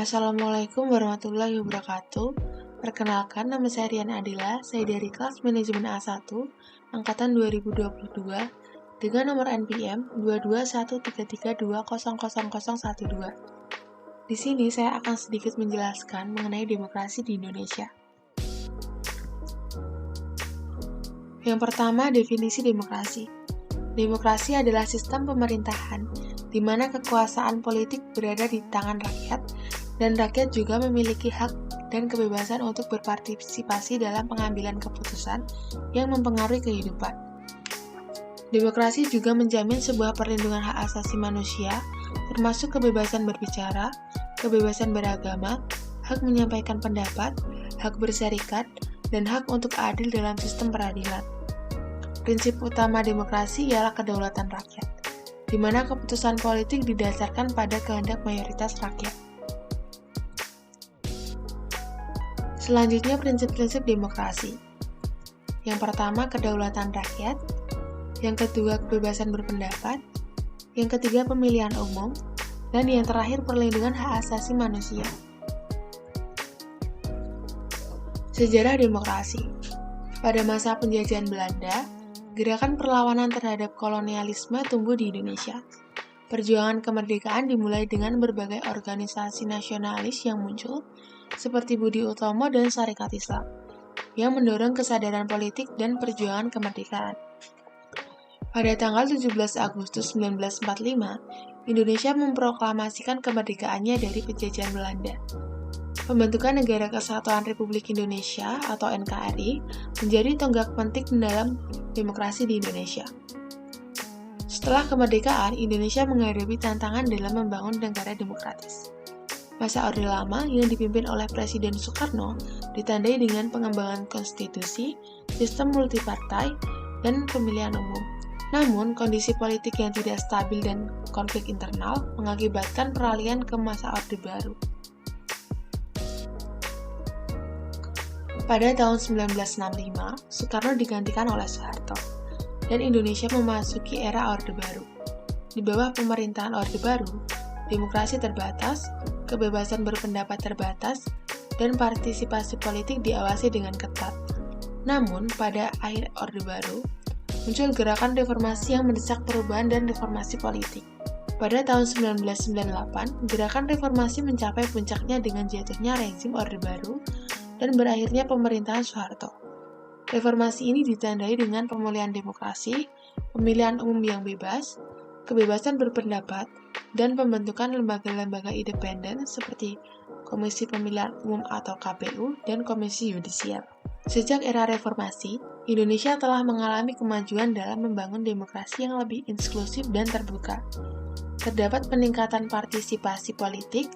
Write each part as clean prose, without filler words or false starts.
Assalamualaikum warahmatullahi wabarakatuh. Perkenalkan, nama saya Rian Adila, saya dari kelas manajemen A1, angkatan 2022, dengan nomor NPM 22133200012. Di sini saya akan sedikit menjelaskan mengenai demokrasi di Indonesia. Yang pertama, definisi demokrasi. Demokrasi adalah sistem pemerintahan di mana kekuasaan politik berada di tangan rakyat, dan rakyat juga memiliki hak dan kebebasan untuk berpartisipasi dalam pengambilan keputusan yang mempengaruhi kehidupan. Demokrasi juga menjamin sebuah perlindungan hak asasi manusia, termasuk kebebasan berbicara, kebebasan beragama, hak menyampaikan pendapat, hak berserikat, dan hak untuk adil dalam sistem peradilan. Prinsip utama demokrasi ialah kedaulatan rakyat, di mana keputusan politik didasarkan pada kehendak mayoritas rakyat. Selanjutnya, prinsip-prinsip demokrasi. Yang pertama, kedaulatan rakyat. Yang kedua, kebebasan berpendapat. Yang ketiga, pemilihan umum. Dan yang terakhir, perlindungan hak asasi manusia. Sejarah demokrasi. Pada masa penjajahan Belanda, gerakan perlawanan terhadap kolonialisme tumbuh di Indonesia. Perjuangan kemerdekaan dimulai dengan berbagai organisasi nasionalis yang muncul, seperti Budi Utomo dan Sarekat Islam, yang mendorong kesadaran politik dan perjuangan kemerdekaan. Pada tanggal 17 Agustus 1945, Indonesia memproklamasikan kemerdekaannya dari penjajahan Belanda. Pembentukan Negara Kesatuan Republik Indonesia atau NKRI menjadi tonggak penting dalam demokrasi di Indonesia. Setelah kemerdekaan, Indonesia menghadapi tantangan dalam membangun negara demokratis. Masa Orde Lama yang dipimpin oleh Presiden Soekarno ditandai dengan pengembangan konstitusi, sistem multipartai, dan pemilihan umum. Namun, kondisi politik yang tidak stabil dan konflik internal mengakibatkan peralihan ke masa Orde Baru. Pada tahun 1965, Soekarno digantikan oleh Soeharto, dan Indonesia memasuki era Orde Baru. Di bawah pemerintahan Orde Baru, demokrasi terbatas, kebebasan berpendapat terbatas, dan partisipasi politik diawasi dengan ketat. Namun, pada akhir Orde Baru, muncul gerakan reformasi yang mendesak perubahan dan reformasi politik. Pada tahun 1998, gerakan reformasi mencapai puncaknya dengan jatuhnya rezim Orde Baru dan berakhirnya pemerintahan Soeharto. Reformasi ini ditandai dengan pemulihan demokrasi, pemilihan umum yang bebas, kebebasan berpendapat, dan pembentukan lembaga-lembaga independen seperti Komisi Pemilihan Umum atau KPU dan Komisi Yudisial. Sejak era reformasi, Indonesia telah mengalami kemajuan dalam membangun demokrasi yang lebih inklusif dan terbuka. Terdapat peningkatan partisipasi politik,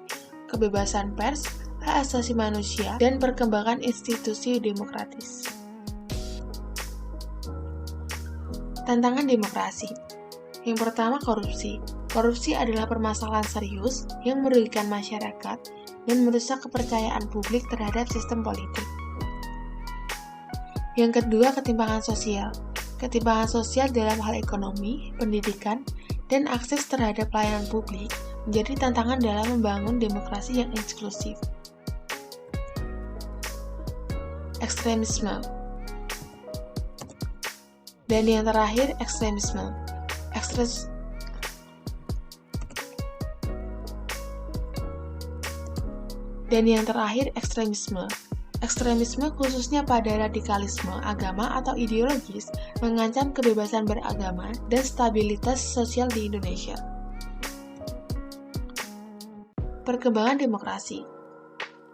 kebebasan pers, hak asasi manusia, dan perkembangan institusi demokratis. Tantangan demokrasi. Yang pertama, korupsi. Korupsi adalah permasalahan serius yang merugikan masyarakat dan merusak kepercayaan publik terhadap sistem politik. Yang kedua, ketimpangan sosial. Ketimpangan sosial dalam hal ekonomi, pendidikan, dan akses terhadap pelayanan publik menjadi tantangan dalam membangun demokrasi yang inklusif. Ekstremisme. Dan yang terakhir, ekstremisme. Ekstremisme khususnya pada radikalisme agama atau ideologis mengancam kebebasan beragama dan stabilitas sosial di Indonesia. Perkembangan demokrasi.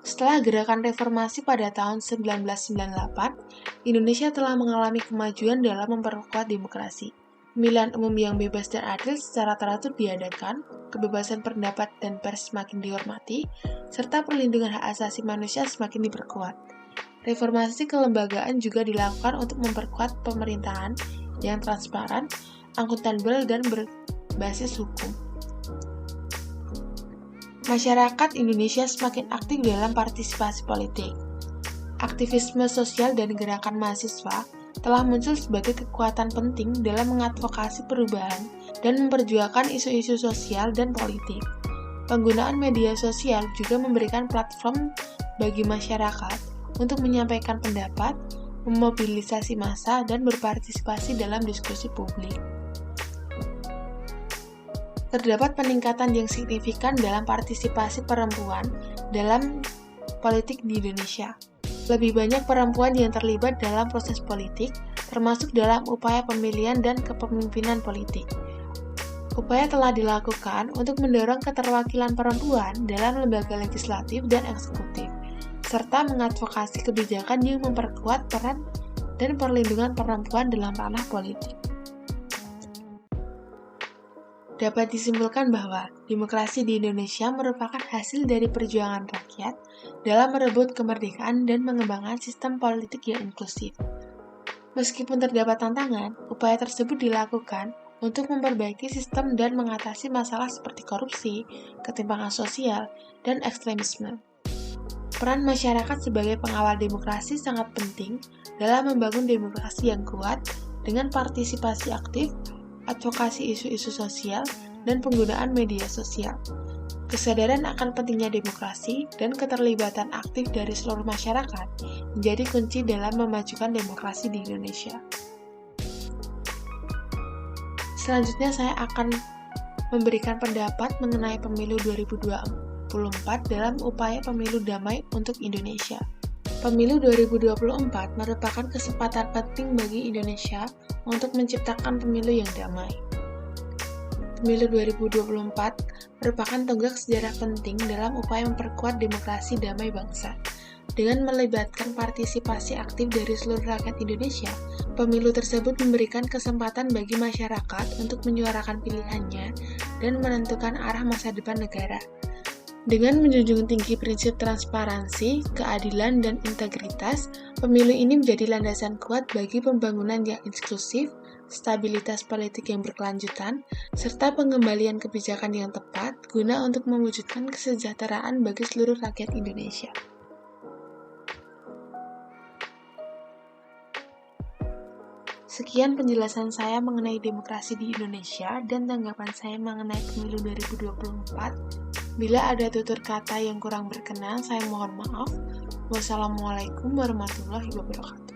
Setelah gerakan reformasi pada tahun 1998, Indonesia telah mengalami kemajuan dalam memperkuat demokrasi. Pemilihan umum yang bebas dan adil secara teratur diadakan, kebebasan pendapat dan pers semakin dihormati, serta perlindungan hak asasi manusia semakin diperkuat. Reformasi kelembagaan juga dilakukan untuk memperkuat pemerintahan yang transparan, akuntabel, dan berbasis hukum. Masyarakat Indonesia semakin aktif dalam partisipasi politik. Aktivisme sosial dan gerakan mahasiswa telah muncul sebagai kekuatan penting dalam mengadvokasi perubahan dan memperjuangkan isu-isu sosial dan politik. Penggunaan media sosial juga memberikan platform bagi masyarakat untuk menyampaikan pendapat, memobilisasi massa, dan berpartisipasi dalam diskusi publik. Terdapat peningkatan yang signifikan dalam partisipasi perempuan dalam politik di Indonesia. Lebih banyak perempuan yang terlibat dalam proses politik, termasuk dalam upaya pemilihan dan kepemimpinan politik. Upaya telah dilakukan untuk mendorong keterwakilan perempuan dalam lembaga legislatif dan eksekutif, serta mengadvokasi kebijakan yang memperkuat peran dan perlindungan perempuan dalam ranah politik. Dapat disimpulkan bahwa demokrasi di Indonesia merupakan hasil dari perjuangan rakyat dalam merebut kemerdekaan dan mengembangkan sistem politik yang inklusif. Meskipun terdapat tantangan, upaya tersebut dilakukan untuk memperbaiki sistem dan mengatasi masalah seperti korupsi, ketimpangan sosial, dan ekstremisme. Peran masyarakat sebagai pengawal demokrasi sangat penting dalam membangun demokrasi yang kuat dengan partisipasi aktif, advokasi isu-isu sosial, dan penggunaan media sosial. Kesadaran akan pentingnya demokrasi dan keterlibatan aktif dari seluruh masyarakat menjadi kunci dalam memajukan demokrasi di Indonesia. Selanjutnya saya akan memberikan pendapat mengenai pemilu 2024 dalam upaya pemilu damai untuk Indonesia. Pemilu 2024 merupakan kesempatan penting bagi Indonesia untuk menciptakan pemilu yang damai. Pemilu 2024 merupakan tonggak sejarah penting dalam upaya memperkuat demokrasi damai bangsa. Dengan melibatkan partisipasi aktif dari seluruh rakyat Indonesia, pemilu tersebut memberikan kesempatan bagi masyarakat untuk menyuarakan pilihannya dan menentukan arah masa depan negara. Dengan menjunjung tinggi prinsip transparansi, keadilan, dan integritas, pemilu ini menjadi landasan kuat bagi pembangunan yang inklusif, stabilitas politik yang berkelanjutan, serta pengembalian kebijakan yang tepat guna untuk mewujudkan kesejahteraan bagi seluruh rakyat Indonesia. Sekian penjelasan saya mengenai demokrasi di Indonesia dan tanggapan saya mengenai pemilu 2024. Bila ada tutur kata yang kurang berkenan, saya mohon maaf. Wassalamualaikum warahmatullahi wabarakatuh.